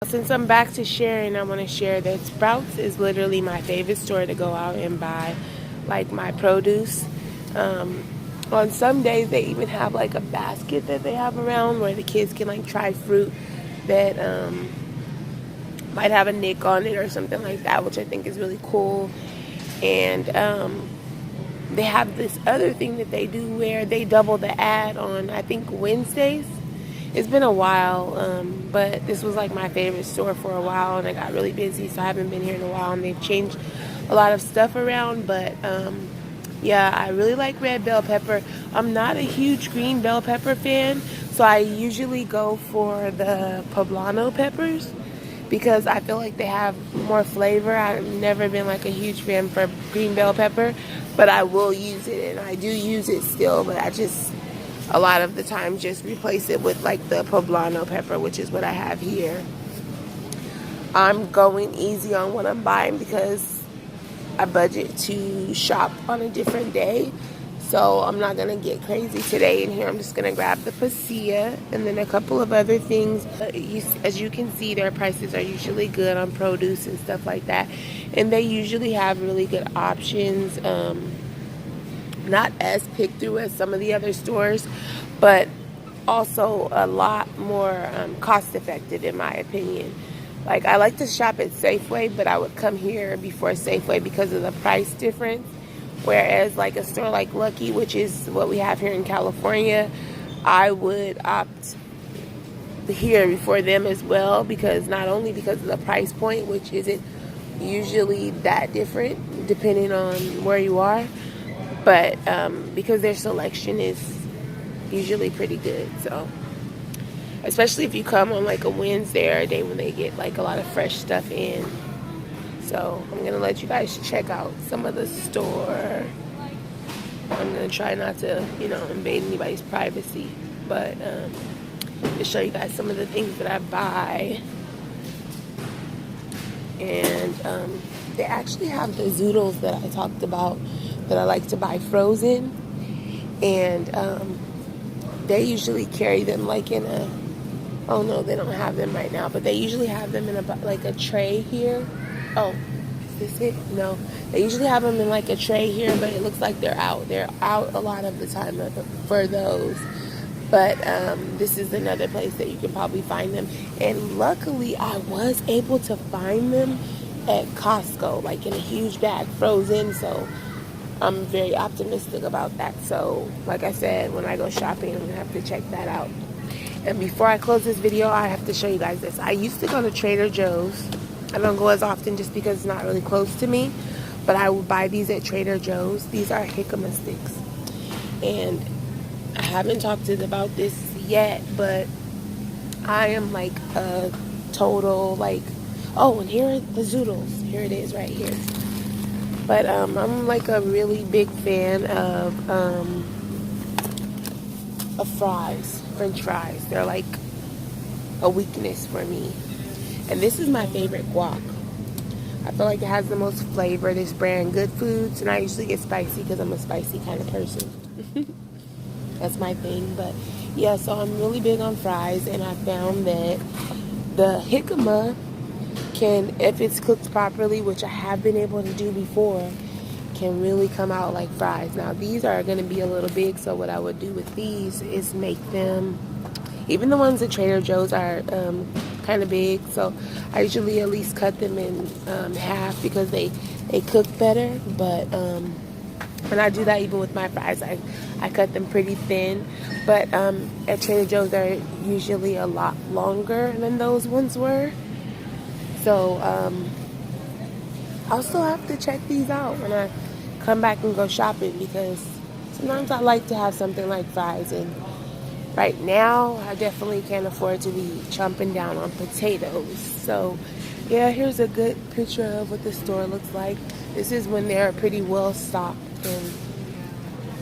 Since I'm back to sharing, I want to share that Sprouts is literally my favorite store to go out and buy like my produce. On some days they even have like a basket that they have around where the kids can like try fruit that might have a nick on it or something like that, which I think is really cool. And they have this other thing that they do where they double the ad on, I think, Wednesdays. It's been a while, but this was like my favorite store for a while, and I got really busy, so I haven't been here in a while, and they've changed a lot of stuff around. But yeah, I really like red bell pepper. I'm not a huge green bell pepper fan, so I usually go for the poblano peppers because I feel like they have more flavor. I've never been like a huge fan for green bell pepper, but I will use it, and I do use it still, but I just a lot of the time just replace it with like the poblano pepper, which is what I have here. I'm going easy on what I'm buying because I budget to shop on a different day, so I'm not gonna get crazy today in here. I'm just gonna grab the pasilla and then a couple of other things. As you can see, their prices are usually good on produce and stuff like that, and they usually have really good options. Not as picked through as some of the other stores, but also a lot more cost effective in my opinion. Like, I like to shop at Safeway, but I would come here before Safeway because of the price difference. Whereas like a store like Lucky, which is what we have here in California, I would opt here before them as well, because not only because of the price point, which isn't usually that different depending on where you are, but because their selection is usually pretty good. So especially if you come on like a Wednesday or a day when they get like a lot of fresh stuff in. So I'm gonna let you guys check out some of the store. I'm gonna try not to, invade anybody's privacy, but to show you guys some of the things that I buy. And they actually have the zoodles that I talked about that I like to buy frozen, and they usually carry them like in a, oh no, they don't have them right now, but they usually have them in a tray here. Oh, is this it? No, they usually have them in like a tray here, but it looks like they're out a lot of the time for those. But this is another place that you can probably find them, and luckily I was able to find them at Costco, like in a huge bag frozen, so I'm very optimistic about that. So like I said, when I go shopping, I'm gonna have to check that out. And before I close this video, I have to show you guys this. I used to go to Trader Joe's. I don't go as often just because it's not really close to me, but I would buy these at Trader Joe's. These are jicama sticks, and I haven't talked to them about this yet, but I am like a total like, oh, and here are the zoodles. Here it is right here. But I'm like a really big fan of fries, French fries. They're like a weakness for me. And this is my favorite guac. I feel like it has the most flavor, this brand, Good Foods, and I usually get spicy because I'm a spicy kind of person. That's my thing. But yeah, so I'm really big on fries, and I found that the jicama can, if it's cooked properly, which I have been able to do before, can really come out like fries. Now these are going to be a little big, so what I would do with these is make them, even the ones at Trader Joe's are kind of big, so I usually at least cut them in half because they cook better. But and I do that even with my fries. I cut them pretty thin, but at Trader Joe's they're usually a lot longer than those ones were. So I'll still have to check these out when I come back and go shopping, because sometimes I like to have something like fries, and right now I definitely can't afford to be chomping down on potatoes. So yeah, here's a good picture of what the store looks like. This is when they're pretty well stocked and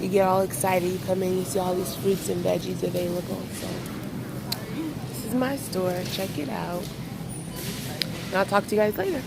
you get all excited. You come in, you see all these fruits and veggies available. So this is my store. Check it out. And I'll talk to you guys later.